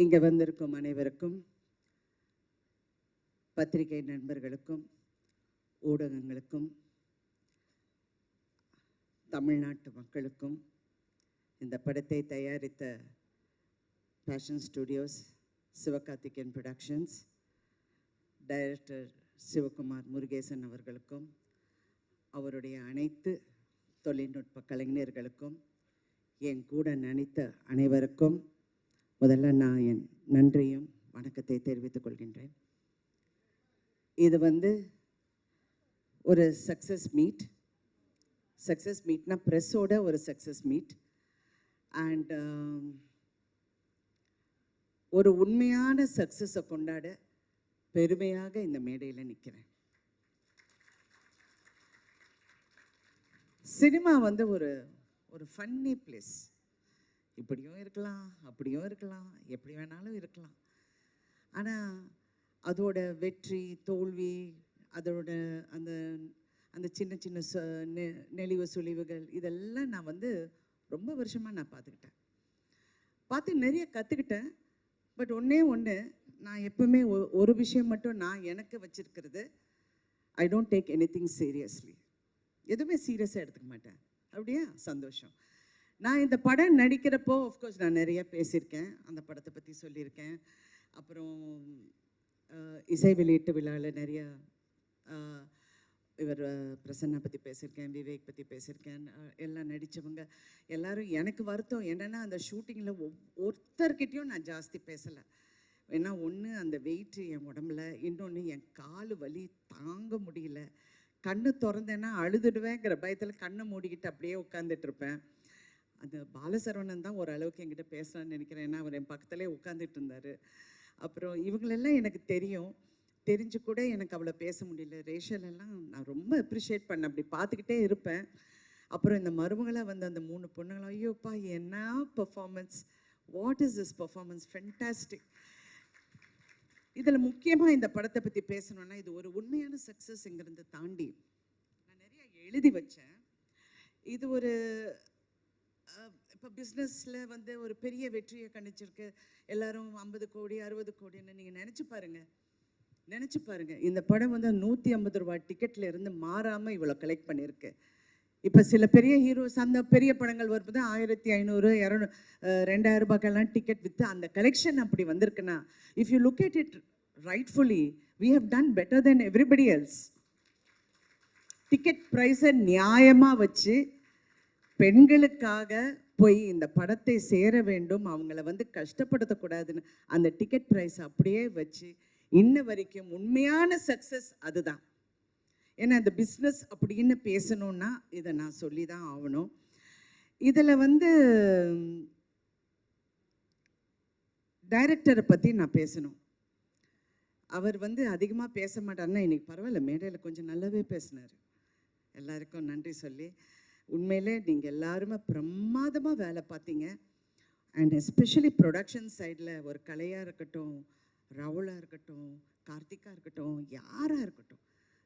இங்கே வந்திருக்கும் அனைவருக்கும், பத்திரிகை நண்பர்களுக்கும், ஊடகங்களுக்கும், தமிழ்நாட்டு மக்களுக்கும், இந்த படத்தை தயாரித்த passion studios, Sivakarthikeyan productions, director Sivakumar Murugesan அவர்களுக்கும், அவருடைய அனைத்து தொழில்நுட்ப கலைஞர்களுக்கும், என் கூட நினைத்த அனைவருக்கும் முதல்ல நான் என் நன்றியும் வணக்கத்தை தெரிவித்துக் கொள்கின்றேன். இது ஒரு சக்ஸஸ் மீட்னா ப்ரெஸ்ஸோட ஒரு சக்ஸஸ் மீட். அண்ட் ஒரு உண்மையான சக்ஸஸை கொண்டாட பெருமையாக இந்த மேடையில் நிற்கிறேன். சினிமா ஒரு ஃபன்னி பிளேஸ். இப்படியும் இருக்கலாம், அப்படியும் இருக்கலாம், எப்படி வேணாலும் இருக்கலாம். ஆனால் அதோட வெற்றி தோல்வி, அதோட அந்த அந்த சின்ன சின்ன நெளிவு சுழிவுகள் இதெல்லாம் நான் ரொம்ப வருஷமாக நான் பார்த்து நிறைய கற்றுக்கிட்டேன். பட் ஒன்று நான் எப்பவுமே ஒரு விஷயம் மட்டும் நான் எனக்கு வச்சிருக்கிறது, I don't take any thing seriously. எதுவுமே சீரியஸாக எடுத்துக்க மாட்டேன். அப்படியா? சந்தோஷம். நான் இந்த படம் நடிக்கிறப்போ ஆஃப்கோர்ஸ் நான் நிறைய பேசியிருக்கேன், அந்த படத்தை பற்றி சொல்லியிருக்கேன். அப்புறம் இசை வெளியீட்டு விழாவில் நிறைய இவர் பிரசன்னா பற்றி பேசியிருக்கேன், விவேக் பற்றி பேசியிருக்கேன். எல்லாம் நடித்தவங்க எல்லோரும். எனக்கு வருத்தம் என்னென்னா, அந்த ஷூட்டிங்கில் ஒருத்தர்கிட்டையும் நான் ஜாஸ்தி பேசலை. ஏன்னா ஒன்று அந்த வெயிட்டு என் உடம்புல, இன்னொன்று என் கால் வலி தாங்க முடியல. கண்ணு திறந்தேன்னா அழுதுடுவேங்கிற பயத்தில் கண்ணை மூடிக்கிட்டு அப்படியே உட்காந்துட்ருப்பேன். அந்த பாலசரவணன் தான் ஓரளவுக்கு என்கிட்ட பேசலான்னு நினைக்கிறேன். ஏன்னா அவர் என் பக்கத்துலேயே உட்காந்துட்டு இருந்தார். அப்புறம் இவங்களெல்லாம் எனக்கு தெரிஞ்சு கூட எனக்கு அவ்வளோ பேச முடியல. ரேஷல் எல்லாம் நான் ரொம்ப அப்ரிஷியேட் பண்ணேன், அப்படி பார்த்துக்கிட்டே இருப்பேன். அப்புறம் இந்த மருமகளாக அந்த 3 பொண்ணுங்களும், ஐயோப்பா என்ன performance, what is this performance, fantastic. இதில் முக்கியமாக இந்த படத்தை பற்றி பேசணுன்னா, இது ஒரு உண்மையான சக்ஸஸ்ங்கிறத தாண்டி நான் நிறைய எழுதி வச்சேன். இது இப்போ பிஸ்னஸில் ஒரு பெரிய வெற்றியை கணிச்சிருக்கு. எல்லாரும் 50 கோடி 60 கோடின்னு நீங்கள் நினச்சி பாருங்கள். இந்த படம் 150 ரூபா டிக்கெட்டில் இருந்து மாறாமல் இவ்வளோ கலெக்ட் பண்ணியிருக்கு. இப்போ சில பெரிய ஹீரோஸ் அந்த பெரிய படங்கள் வரும்போது 1500 200 2000 ரூபாய்க்கெல்லாம் டிக்கெட் விற்று அந்த கலெக்ஷன் அப்படி வந்திருக்குன்னா, if you look at it rightfully, we have done better then everybody else. Ticket ப்ரைஸை நியாயமாக வச்சு பெண்களுக்காக போய் இந்த படத்தை சேர வேண்டும், அவங்கள கஷ்டப்படுத்தக்கூடாதுன்னு அந்த டிக்கெட் ப்ரைஸ் அப்படியே வச்சு இன்ன வரைக்கும் உண்மையான சக்ஸஸ் அதுதான். ஏன்னா இந்த பிஸ்னஸ் அப்படின்னு பேசணுன்னா இதை நான் சொல்லி தான் ஆகணும். இதில் டைரக்டரை பற்றி நான் பேசணும். அவர் அதிகமாக பேச மாட்டார்னா, இன்னைக்கு பரவாயில்ல, மேடையில் கொஞ்சம் நல்லாவே பேசினார். எல்லாருக்கும் நன்றி சொல்லி, உண்மையிலே நீங்கள் எல்லாருமே பிரமாதமாக வேலை பார்த்தீங்க. அண்ட் எஸ்பெஷலி ப்ரொடக்ஷன் சைடில் ஒரு கலையாக இருக்கட்டும், ராகுலாக இருக்கட்டும், கார்த்திகா இருக்கட்டும், யாராக இருக்கட்டும்,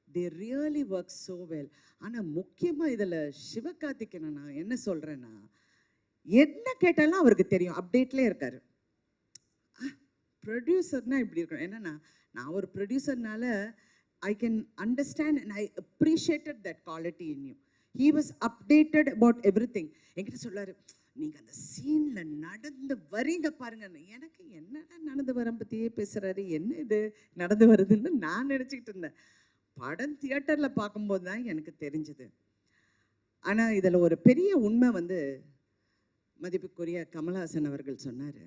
they really work so well. ஆனால் முக்கியமாக இதில் சிவகார்த்திகேயனை நான் என்ன சொல்கிறேன்னா, என்ன கேட்டாலும் அவருக்கு தெரியும், அப்டேட்லேயே இருக்கார். ப்ரொடியூசர்னால் இப்படி இருக்கணும். என்னென்னா, நான் ஒரு ப்ரொடியூசர்னால I can understand and I appreciated that quality in you. He was updated about everything. என்கிட்ட சொல்லாரு, நீங்கள் அந்த சீனில் நடந்து வரீங்க பாருங்க. எனக்கு என்னடா நடந்து வர பற்றியே பேசுகிறாரு, என்ன இது நடந்து வருதுன்னு நான் நினச்சிக்கிட்டு இருந்தேன். படம் தியேட்டரில் பார்க்கும்போது தான் எனக்கு தெரிஞ்சுது. ஆனால் இதில் ஒரு பெரிய உண்மை மதிப்புக்குரிய கமல்ஹாசன் அவர்கள் சொன்னார்,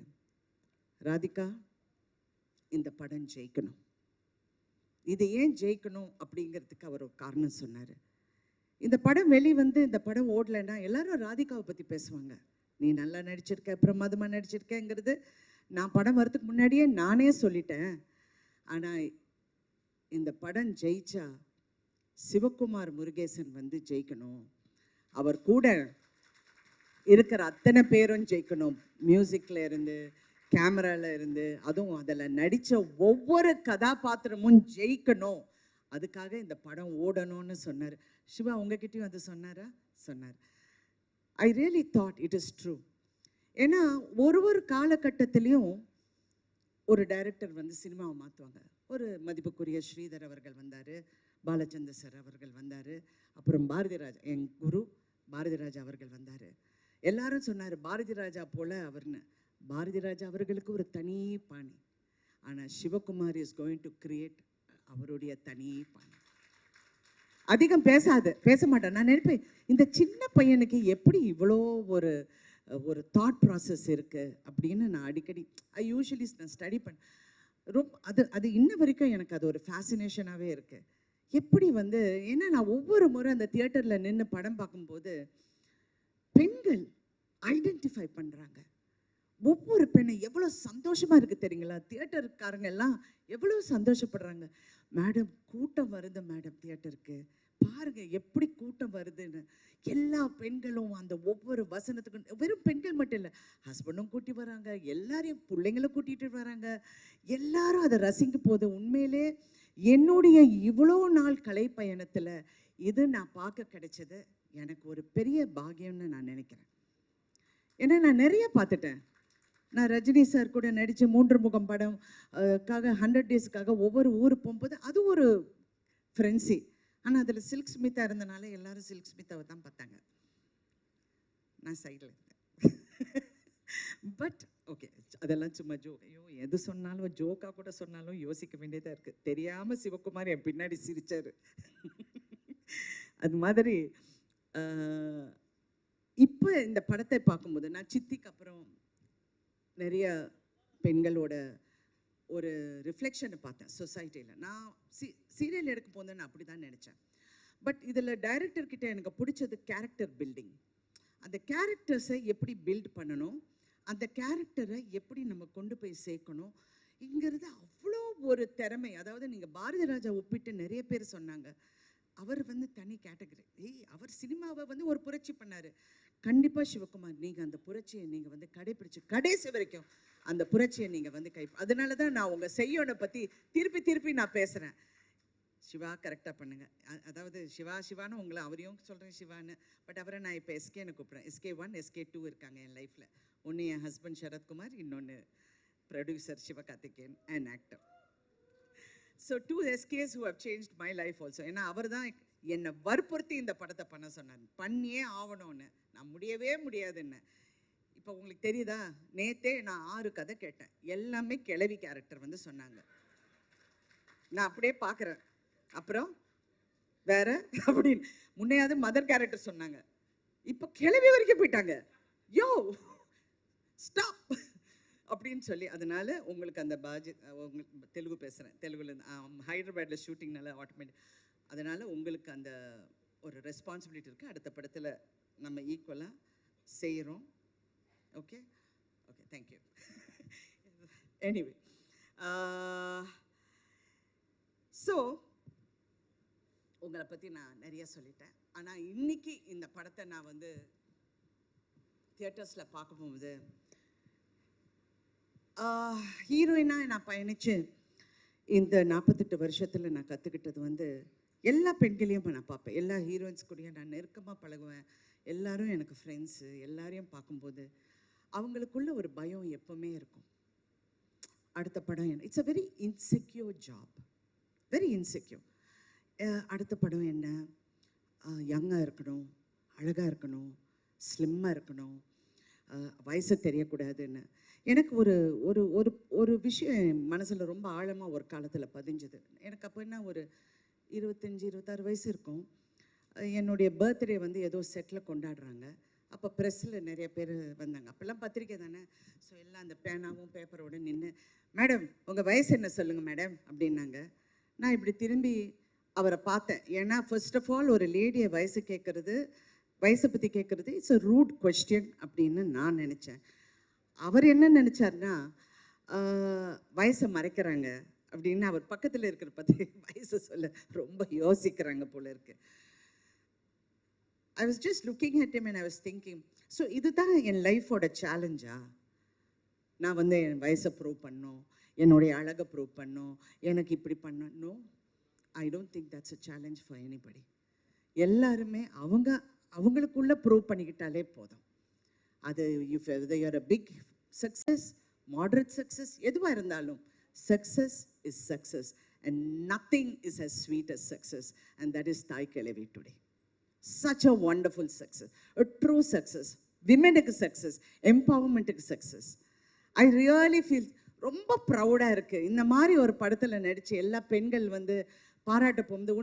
ராதிகா இந்த படம் ஜெயிக்கணும். இது ஏன் ஜெயிக்கணும் அப்படிங்கிறதுக்கு அவர் ஒரு காரணம் சொன்னார். இந்த படம் இந்த படம் ஓடலைன்னா எல்லாரும் ராதிகாவை பற்றி பேசுவாங்க. நீ நல்லா நடிச்சிருக்க, பிரமாதமாக நடிச்சிருக்கேங்கிறது நான் படம் வரதுக்கு முன்னாடியே நானே சொல்லிட்டேன். ஆனால் இந்த படம் ஜெயிச்சா சிவகுமார் முருகேசன் ஜெயிக்கணும், அவர் கூட இருக்கிற அத்தனை பேரும் ஜெயிக்கணும். மியூசிக்கில் இருந்து, கேமராவில் இருந்து, அதுவும் அதில் நடித்த ஒவ்வொரு கதாபாத்திரமும் ஜெயிக்கணும். அதுக்காக இந்த படம் ஓடணும்னு சொன்னார். சிவா உங்ககிட்டயும் அது சொன்னாரா? சொன்னார். I really thought it is true. ஏன்னா ஒரு காலகட்டத்திலையும் ஒரு டைரக்டர் வந்து சினிமாவை மாற்றுவாங்க. ஒரு மதிப்புக்குரிய ஸ்ரீதர் அவர்கள் வந்தார், பாலச்சந்தர் சார் அவர்கள் வந்தார், அப்புறம் பாரதி ராஜா, என் குரு பாரதி ராஜா அவர்கள் வந்தார். எல்லாரும் சொன்னார் பாரதி ராஜா போல் அவர்னு. பாரதி ராஜா அவர்களுக்கு ஒரு தனி பாணி. ஆனால் Sivakumar is going to create அவருடைய தனி பாணி. அதிகம் பேச மாட்டேன். நான் நினைப்பேன், இந்த சின்ன பையனுக்கு எப்படி இவ்வளோ ஒரு ஒரு தாட் ப்ராசஸ் இருக்குது அப்படின்னு நான் அடிக்கடி யூஸ்வலி நான் ஸ்டடி ரொம்ப அது இன்ன வரைக்கும் எனக்கு அது ஒரு ஃபேசினேஷனாகவே இருக்குது. எப்படி வந்து ஏன்னா நான் ஒவ்வொரு முறை அந்த தியேட்டரில் நின்று படம் பார்க்கும்போது பெண்கள் ஐடென்டிஃபை பண்ணுறாங்க. ஒவ்வொரு பெண்ணை எவ்வளோ சந்தோஷமாக இருக்குது தெரியுங்களா? தியேட்டருக்காரங்க எல்லாம் எவ்வளோ சந்தோஷப்படுறாங்க. மேடம் கூட்டம் வருது மேடம், தியேட்டருக்கு பாருங்க எப்படி கூட்டம் வருதுன்னு. எல்லா பெண்களும் அந்த ஒவ்வொரு வசனத்துக்கும், வெறும் பெண்கள் மட்டும் இல்லை, ஹஸ்பண்டும் கூட்டி வராங்க, எல்லாரையும் பிள்ளைங்களை கூட்டிகிட்டு வராங்க, எல்லாரும் அதை ரசிக்கும் போது உண்மையிலே என்னுடைய இவ்வளோ நாள் கலை பயணத்தில் இது நான் பார்க்க கிடைச்சது எனக்கு ஒரு பெரிய பாக்கியம்னு நான் நினைக்கிறேன். ஏன்னா நான் நிறைய பார்த்துட்டேன். நான் ரஜினி சார் கூட நடித்த 3 முகம் படம் 100 டேஸ்க்காக ஒவ்வொரு ஊருக்கு போகும்போது அது ஒரு ஃப்ரெண்ட்ஸி. ஆனால் அதில் சில்க் ஸ்மிதா இருந்தனால எல்லாரும் சில்க் ஸ்மிதாவை தான் பார்த்தாங்க. நான் சைடில் இருந்தேன். பட் ஓகே, அதெல்லாம் சும்மா ஐயோ எது சொன்னாலும் ஜோக்காக கூட சொன்னாலும் யோசிக்க வேண்டியதாக இருக்குது. தெரியாமல் சிவகுமார் என் பின்னாடி சிரித்தார். அது மாதிரி இப்போ இந்த படத்தை பார்க்கும்போது நான் சித்திக்கு அப்புறம் நிறைய பெண்களோட ஒரு ரிஃப்ளெக்ஷனை பார்த்தேன் சொசைட்டியில். நான் சீரியல் எடுக்க போது நான் அப்படி தான் நினச்சேன். பட் இதில் டைரக்டர்கிட்ட எனக்கு பிடிச்சது கேரக்டர் பில்டிங். அந்த கேரக்டர்ஸை எப்படி பில்ட் பண்ணணும், அந்த கேரக்டரை எப்படி நம்ம கொண்டு போய் சேர்க்கணும் இங்கிறது அவ்வளோ ஒரு திறமை. அதாவது நீங்கள் பாரதி ராஜா ஒப்பிட்டு நிறைய பேர் சொன்னாங்க, அவர் வந்து தனி கேட்டகரி. அவர் சினிமாவை வந்து ஒரு புரட்சி பண்ணார். கண்டிப்பாக சிவகுமார் நீங்கள் அந்த புரட்சியை நீங்கள் வந்து கடைப்பிடிச்சு கடைசி வரைக்கும் அந்த புரட்சியை நீங்கள் வந்து அதனால தான் நான் உங்கள் செய்யோனை பற்றி திருப்பி நான் பேசுகிறேன். சிவா கரெக்டாக பண்ணுங்கள். அதாவது சிவான்னு உங்களை அவரையும் சொல்கிறேன் சிவான்னு. பட் அவரை நான் இப்போ எஸ்கேன்னு கூப்பிட்றேன். SK1 SK2 இருக்காங்க என் லைஃப்பில். ஒன்று என் ஹஸ்பண்ட் சரத்குமார், இன்னொன்று producer Sivakarthikeyan and actor. So 2 SKs who have changed my life also. ஏன்னா அவர் தான் என்னை வற்புறுத்தி இந்த படத்தை பண்ண சொன்னார். பண்ணியே ஆகணும்னு. நான் முடியவே முடியாதுன்னு. இப்போ உங்களுக்கு தெரியுதா, நேற்றே நான் 6 கதை கேட்டேன். எல்லாமே கிழவி கேரக்டர் வந்து சொன்னாங்க. நான் அப்படியே பார்க்குறேன். அப்புறம் வேற அப்படின்னு முன்னையாவது மதர் கேரக்டர் சொன்னாங்க, இப்போ கிழவி வரைக்கும் போயிட்டாங்க. யோ ஸ்டாப் அப்படின்னு சொல்லி. அதனால உங்களுக்கு அந்த தெலுங்கு பேசுகிறேன், தெலுங்குலேருந்து ஹைதராபாத்தில் ஷூட்டிங்னால ஆட்டோமேட்டிக். அதனால் உங்களுக்கு அந்த ஒரு ரெஸ்பான்சிபிலிட்டி இருக்குது. அடுத்த படத்தில் நம்ம ஈக்குவலாக செய்கிறோம். Okay okay, thank you. Anyway, so உங்களை பற்றி நான் நிறைய சொல்லிட்டேன். ஆனால் இன்னைக்கு இந்த படத்தை நான் வந்து தியேட்டர்ஸில் பார்க்கும்போது ஹீரோயினாக நான் பயணித்து இந்த 48 வருஷத்தில் நான் கற்றுக்கிட்டது வந்து எல்லா பெண்களையும் நான் பார்ப்பேன். எல்லா ஹீரோயின்ஸ் கூடயும் நான் நெருக்கமாக பழகுவேன். எல்லாரும் எனக்கு ஃப்ரெண்ட்ஸு. எல்லாரையும் பார்க்கும்போது அவங்களுக்குள்ள ஒரு பயம் எப்போவுமே இருக்கும். அடுத்த படம் என்ன, it's a very insecure job, very insecure. அடுத்த படம் என்ன, யங்காக இருக்கணும், அழகாக இருக்கணும், ஸ்லிம்மாக இருக்கணும், வயசு தெரியக்கூடாதுன்னு. எனக்கு ஒரு ஒரு ஒரு ஒரு விஷயம் என் மனசில் ரொம்ப ஆழமாக ஒரு காலத்தில் பதிஞ்சுது. எனக்கு அப்போ என்ன ஒரு 25-26 வயசு இருக்கும். என்னுடைய பர்த்டே வந்து ஏதோ செட்டில் கொண்டாடுறாங்க. அப்போ ப்ரெஸ்ஸில் நிறைய பேர் வந்தாங்க. அப்போல்லாம் பத்திரிக்கை தானே. ஸோ எல்லாம் அந்த பேனாவும் பேப்பரோடு நின்று, மேடம் உங்கள் வயசு என்ன சொல்லுங்கள் மேடம் அப்படின்னாங்க. நான் இப்படி திரும்பி அவரை பார்த்தேன். ஏன்னா ஃபர்ஸ்ட் ஆஃப் ஆல் ஒரு லேடியை வயசை பற்றி கேட்குறது இட்ஸ் அ ரூட் கொஸ்டின் அப்படின்னு நான் நினச்சேன். அவர் என்ன நினச்சார்னா, வயசை மறைக்கிறாங்க அப்படின்னு. அவர் பக்கத்தில் இருக்கிற பற்றி வயசை சொல்ல ரொம்ப யோசிக்கிறாங்க போல இருக்கு. I was just looking at him and I was thinking, so இதுதான் என் லைஃபோட சேலஞ்சா? நான் வந்து என் வயசை ப்ரூவ் பண்ணணும், என்னுடைய அழகை ப்ரூவ் பண்ணணும், எனக்கு இப்படி பண்ணணும். I don't think that's a challenge for anybody. எல்லாருமே அவங்களுக்குள்ள ப்ரூவ் பண்ணிக்கிட்டாலே போதும். அது if you are a big success, moderate success எதுவாக இருந்தாலும் success is success and nothing is as sweet as success, and that is Thai Kelevi today. Such a wonderful success, a true success, women-க்கு success, empowerment-க்கு success. I really feel ரொம்ப ப்ரௌடாக இருக்குது. இந்த மாதிரி ஒரு படத்தில் நடித்து எல்லா பெண்கள் வந்து பாராட்ட போகுது.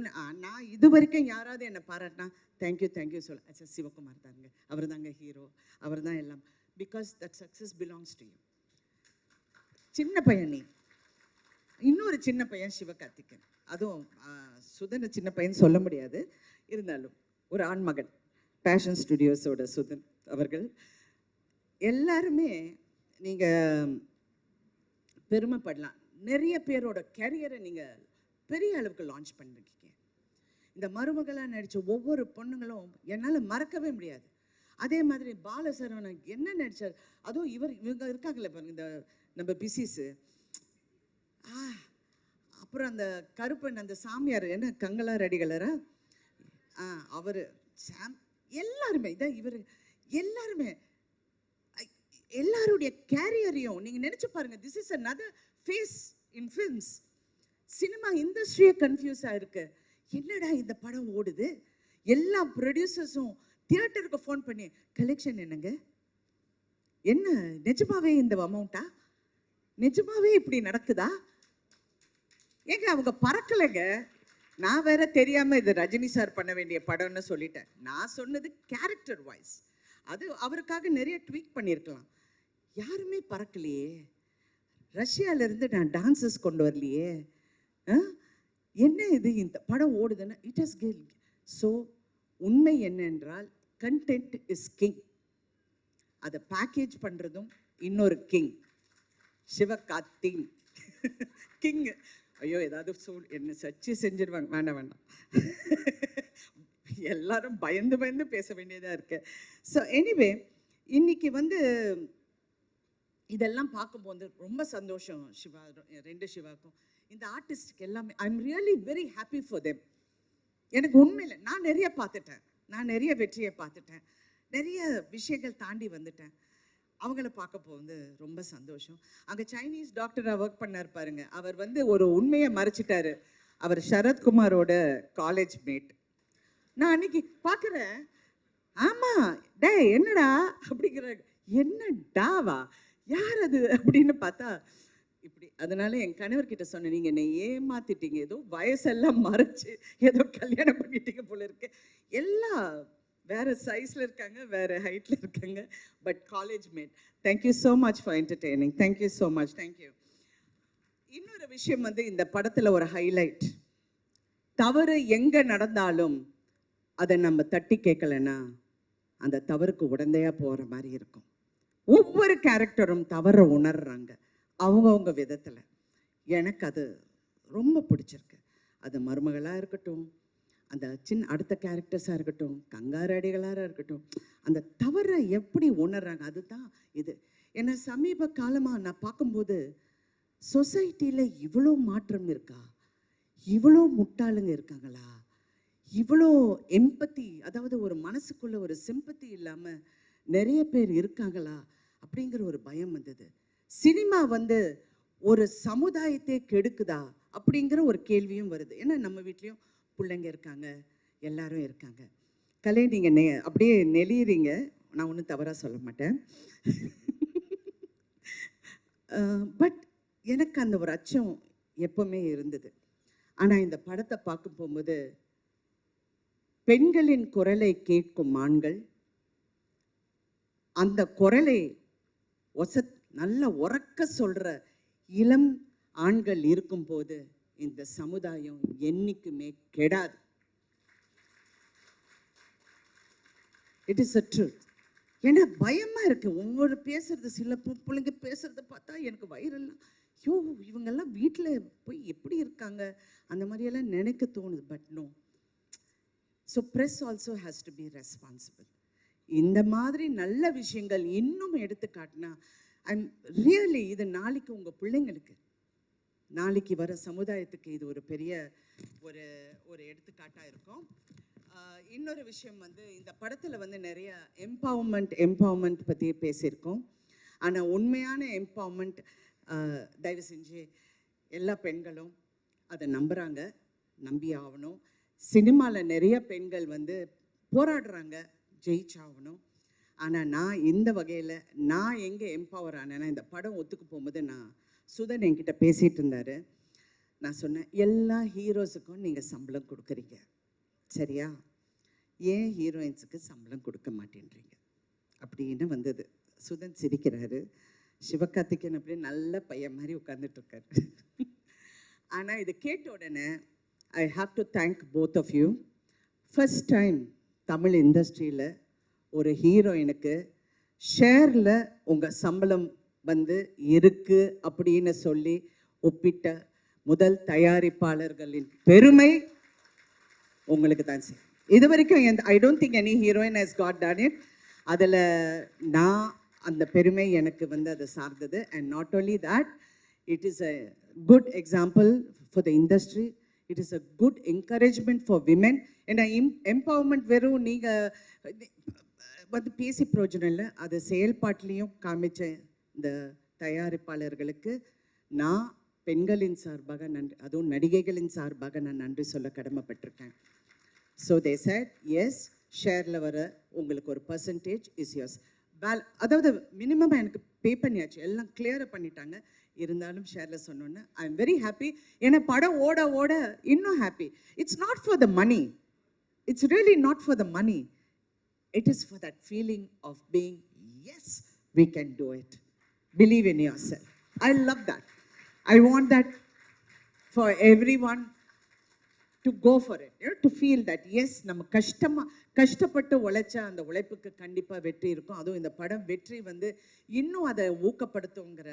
நான் இது வரைக்கும் யாராவது என்னை பாராட்டினா தேங்க்யூ சொல்ல, அச்சா சிவகுமார் தாங்க, அவர் தாங்க ஹீரோ, அவர் தான் எல்லாம். Because that success belongs to you. சின்ன பையன் நீ, இன்னொரு சின்ன பையன் சிவகார்த்திகேயன், அதுவும் சுதன் சின்ன பையன் சொல்ல முடியாது, இருந்தாலும் ஒரு ஆண்மகன், பேஷன் ஸ்டுடியோஸோட சுதன் அவர்கள். எல்லாருமே நீங்கள் பெருமைப்படலாம். நிறைய பேரோட கேரியரை நீங்கள் பெரிய அளவுக்கு லான்ச் பண்ணிருக்கீங்க. இந்த மருமகளாக நடித்த ஒவ்வொரு பொண்ணுங்களும் என்னால் மறக்கவே முடியாது. அதே மாதிரி பாலசரவணன் என்ன நடித்தார், அதுவும் இவங்க இருக்காங்களே பாருங்க, இந்த நம்ம பிசிஸு, அப்புறம் அந்த கருப்பன், அந்த சாமியார் என்ன கங்களா ரெடிகளரா, அவர் எல்லாருமே இதான் இவர், எல்லாருமே எல்லாருடைய கேரியரையும் நீங்கள் நினச்சி பாருங்கள். This is another face in films. Cinema இண்டஸ்ட்ரியே கன்ஃபியூஸாக இருக்கு. என்னடா இந்த படம் ஓடுது, எல்லா ப்ரொடியூசர்ஸும் தியேட்டருக்கு ஃபோன் பண்ணி கலெக்ஷன் என்னங்க, என்ன நிஜமாவே இந்த அமௌண்ட்டா, நிஜமாவே இப்படி நடக்குதா, ஏங்க அவங்க பறக்கலைங்க. நான் வேற தெரியாமல் இது ரஜினி சார் பண்ண வேண்டிய படம்னு சொல்லிட்டேன். நான் சொன்னது கேரக்டர் வாய்ஸ், அது அவருக்காக நிறைய ட்வீட் பண்ணியிருக்கலாம். யாருமே பறக்கலையே, ரஷ்யாவிலேருந்து நான் டான்சஸ் கொண்டு வரலையே, என்ன இது இந்த படம் ஓடுதுன்னா இட் இஸ் கில். ஸோ உண்மை என்னென்றால் கண்டென்ட் இஸ் கிங். அதை பேக்கேஜ் பண்ணுறதும் இன்னொரு கிங், சிவகார்த்திக் கிங். ஐயோ ஏதாவது என்ன சர்ச்சை செஞ்சிருவாங்க, வேண்டாம் எல்லாரும் பயந்து பேச வேண்டியதாக இருக்கு. ஸோ எனிவே இன்னைக்கு வந்து இதெல்லாம் பார்க்கும்போது ரொம்ப சந்தோஷம். சிவா, ரெண்டு சிவாக்கும் இந்த ஆர்டிஸ்டுக்கு எல்லாமே I am really very happy for them. எனக்கு உண்மையில் நான் நிறைய பார்த்துட்டேன், நான் நிறைய வெற்றியை பார்த்துட்டேன், நிறைய விஷயங்கள் தாண்டி வந்துட்டேன். அவங்கள பார்க்க போகுது ரொம்ப சந்தோஷம். அங்கே சைனீஸ் டாக்டராக ஒர்க் பண்ணார் பாருங்க, அவர் வந்து ஒரு உண்மையை மறைச்சிட்டாரு. அவர் சரத்குமாரோட காலேஜ் மேட். நான் அன்னைக்கு பார்க்குறேன், ஆமாம் டே என்னடா அப்படிங்கிற, என்ன டாவா யார் அது அப்படின்னு பார்த்தா இப்படி. அதனால என் கணவர்கிட்ட சொன்னேன், நீங்கள் என்னை ஏமாத்திட்டீங்க, ஏதோ வயசெல்லாம் மறைச்சு ஏதோ கல்யாணம் பண்ணிட்டீங்க போல இருக்கு. எல்லாம் வேற சைஸில் இருக்காங்க, வேற ஹைட்டில் இருக்காங்க, but college mate. Thank you so much for entertaining, thank you so much, thank you. இன்னொரு விஷயம் வந்து இந்த படத்தில் ஒரு ஹைலைட், தவறு எங்கே நடந்தாலும் அதை நம்ம தட்டி கேட்கலன்னா அந்த தவறுக்கு உடந்தையாக போகிற மாதிரி இருக்கும். ஒவ்வொரு கேரக்டரும் தவறை உணர்றாங்க அவங்கவுங்க விதத்தில். எனக்கு அது ரொம்ப பிடிச்சிருக்கு. அது மருமகளாக இருக்கட்டும், அந்த அடுத்த கேரக்டர்ஸாக இருக்கட்டும், கங்காரடிகளாக இருக்கட்டும், அந்த தவறை எப்படி உணர்றாங்க அதுதான் இது. ஏன்னா சமீப காலமாக நான் பார்க்கும்போது சொசைட்டியில் இவ்வளோ மாற்றம் இருக்கா, இவ்வளோ முட்டாளுங்க இருக்காங்களா, இவ்வளோ எம்பத்தி, அதாவது ஒரு மனசுக்குள்ள ஒரு சிம்பத்தி இல்லாமல் நிறைய பேர் இருக்காங்களா அப்படிங்கிற ஒரு பயம் வந்தது. சினிமா வந்து ஒரு சமுதாயத்தை கெடுக்குதா அப்படிங்கிற ஒரு கேள்வியும் வருது. ஏன்னா நம்ம வீட்லேயும் பிள்ளைங்க இருக்காங்க, எல்லாரும் இருக்காங்க. கலை நீங்கள் அப்படியே நெளியறீங்க, நான் ஒன்றும் தவறாக சொல்ல மாட்டேன். பட் எனக்கு அந்த ஒரு அச்சம் எப்பவுமே இருந்தது. ஆனால் இந்த படத்தை பார்க்க போகும்போது பெண்களின் குரலை கேட்கும் ஆண்கள், அந்த குரலை நல்ல உறக்க சொல்ற இளம் ஆண்கள் இருக்கும்போது இந்த சமுதாயம் என்னைக்குமே கெடாது. It is a truth. ஏன்னா பயமா இருக்கு ஒவ்வொரு பேசுறது, சில பிள்ளைங்க பேசுறத பார்த்தா எனக்கு வயிறெல்லாம், ஐயோ இவங்கெல்லாம் வீட்டில் போய் எப்படி இருக்காங்க அந்த மாதிரியெல்லாம் நினைக்க தோணுது. But no. So press also has to be responsible. இந்த மாதிரி நல்ல விஷயங்கள் இன்னும் எடுத்து காட்டினா ஐம் ரியலி, இது நாளைக்கு உங்கள் பிள்ளைங்களுக்கு, நாளைக்கு வர சமுதாயத்துக்கு இது ஒரு பெரிய ஒரு எடுத்துக்காட்டாக இருக்கும். இன்னொரு விஷயம் வந்து இந்த படத்தில் வந்து நிறைய எம்பவர்மெண்ட் பற்றி பேசியிருக்கோம். ஆனால் உண்மையான எம்பவர்மெண்ட் தயவு செஞ்சு எல்லா பெண்களும் அதை நம்புகிறாங்க, நம்பி ஆகணும். சினிமாவில் நிறைய பெண்கள் வந்து போராடுறாங்க, ஜெயிச்சாகணும். ஆனால் நான் இந்த வகையில் நான் எங்கே எம்பவர் ஆனேன்னா, இந்த படம் ஒத்துக்கு போகும்போது சுதன் என்கிட்ட பேசிகிட்டு இருந்தார். நான் சொன்னேன், எல்லா ஹீரோஸுக்கும் நீங்கள் சம்பளம் கொடுக்குறீங்க சரியா, ஏன் ஹீரோயின்ஸுக்கு சம்பளம் கொடுக்க மாட்டேன்றீங்க அப்படின்னு வந்தது. சுதன் சிரிக்கிறாரு, சிவகார்த்திகேயன் அப்படியே நல்ல பையன் மாதிரி உட்கார்ந்துட்டு இருக்காரு. ஆனால் இது கேட்ட உடனே I have to thank both of you. First time Tamil இண்டஸ்ட்ரியில் ஒரு ஹீரோயினுக்கு ஷேரில் உங்கள் சம்பளம் வந்து இருக்குது அப்படின்னு சொல்லி ஒப்பிட்ட முதல் தயாரிப்பாளர்களின் பெருமை உங்களுக்கு தான் சார். இது வரைக்கும் ஐ don't think any heroine has got done it. அதில் நான் அந்த பெருமை எனக்கு வந்து அதை சார்ந்தது. And not only that, it is a good example for the industry. It is a good encouragement for women. ஏன்னா எம்பவர்மெண்ட் வெறும் நீங்கள் வந்து பேசி பிரயோஜனம் இல்லை, அது செயல்பாட்டிலையும் காமிச்ச இந்த தயாரிப்பாளர்களுக்கு நான் பெண்களின் சார்பாக நன்றி, அதுவும் நடிகைகளின் சார்பாக நான் நன்றி சொல்ல கடமைப்பட்டிருக்கேன். ஸோ தே செட் எஸ், ஷேரில் வர உங்களுக்கு ஒரு பர்சன்டேஜ் இஸ் யோர்ஸ். அதாவது மினிமம் எனக்கு பே பண்ணியாச்சு, எல்லாம் கிளியராக பண்ணிட்டாங்க. இருந்தாலும் ஷேரில் சொன்னோன்னே ஐ எம் வெரி ஹாப்பி. ஏன்னா படம் ஓட ஓட இன்னும் happy. It's not for the money, it's really not for the money. It is for that feeling of being, yes, we can do it. Believe in yourself. I love that. I want that for everyone to go for it, you know, to feel that yes, நம்ம கஷ்டப்பட்டு உழைச்சா அந்த உழைப்புக்கு கண்டிப்பாக வெற்றி இருக்கும். அதுவும் இந்த படம் வெற்றி வந்து இன்னும் அதை ஊக்கப்படுத்துங்கிற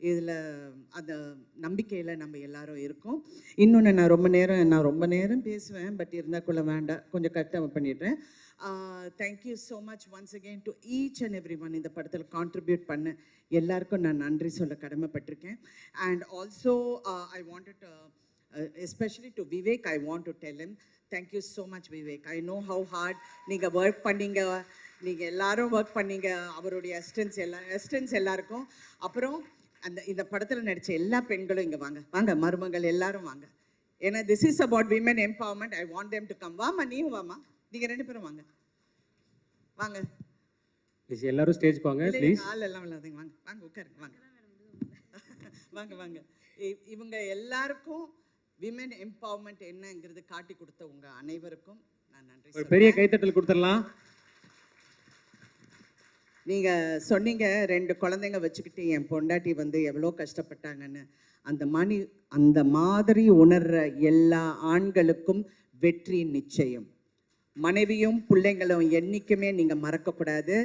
இதில் அந்த நம்பிக்கையில் நம்ம எல்லாரும் இருக்கோம். இன்னொன்று, நான் ரொம்ப நேரம் பேசுவேன், பட் இருந்தாக்குள்ள வேண்டாம், கொஞ்சம் கரெக்டாக பண்ணிடுறேன். Thank you so much once again to each and every one. இந்த படத்தில் கான்ட்ரிபியூட் பண்ண எல்லாருக்கும் நான் நன்றி சொல்ல கடமைப்பட்டிருக்கேன். And also I wanted especially to Vivek, I want to tell him, thank you so much Vivek. I know how hard நீங்க work பண்ணீங்க, நீங்க எல்லாரும் ஒர்க் பண்ணீங்க, அவருடைய அசிஸ்டன்ஸ் எல்லாருக்கும். அப்புறம் இந்த படத்தில் நடித்த எல்லா பெண்களும் இங்கே வாங்க மருமகள் எல்லாரும் வாங்க. ஏன்னா this is about women empowerment. I want them to come. வாமா, நீயும் வாமா, நீங்க ரெண்டு பேரும் வாங்க ப்ளீஸ். எல்லாரும் ஸ்டேஜ்க்கு வாங்க ப்ளீஸ். ஆள் எல்லாம் இல்லாதீங்க, வாங்க உட்காருங்க, வாங்க. இவங்க எல்லாருக்கும் விமென் எம்பவர்மெண்ட் என்னங்கிறது காட்டி கொடுத்த உங்க அனைவருக்கும் நான் நன்றி சொல்றேன். பெரிய கைத்தட்டல் கொடுத்துடலாம். நீங்க சொன்னீங்க 2 குழந்தைங்க வச்சுக்கிட்டு என் பொண்டாட்டி வந்து எவ்வளோ கஷ்டப்பட்டாங்கன்னு. அந்த மாதிரி உணர்ற எல்லா ஆண்களுக்கும் வெற்றி நிச்சயம். மனைவியும் பிள்ளைங்களும் என்னைக்குமே நீங்க மறக்கக்கூடாது.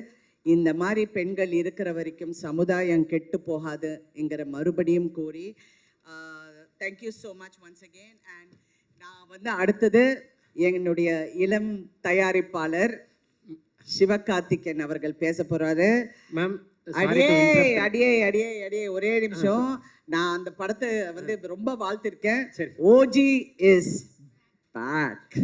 இந்த மாதிரி பெண்கள் இருக்கிற வரைக்கும் சமுதாயம் கெட்டு போகாதுங்கிற மறுபடியும் கூறி thank you so much once again. And நான் வந்து அடுத்தது என்னுடைய இளம் தயாரிப்பாளர் சிவகார்த்திகேயன் அவர்கள் பேச போறாரு. மேம், அடியே ஒரே நிமிஷம். நான் அந்த படத்தை வந்து ரொம்ப வாழ்த்திருக்கேன். OG is back.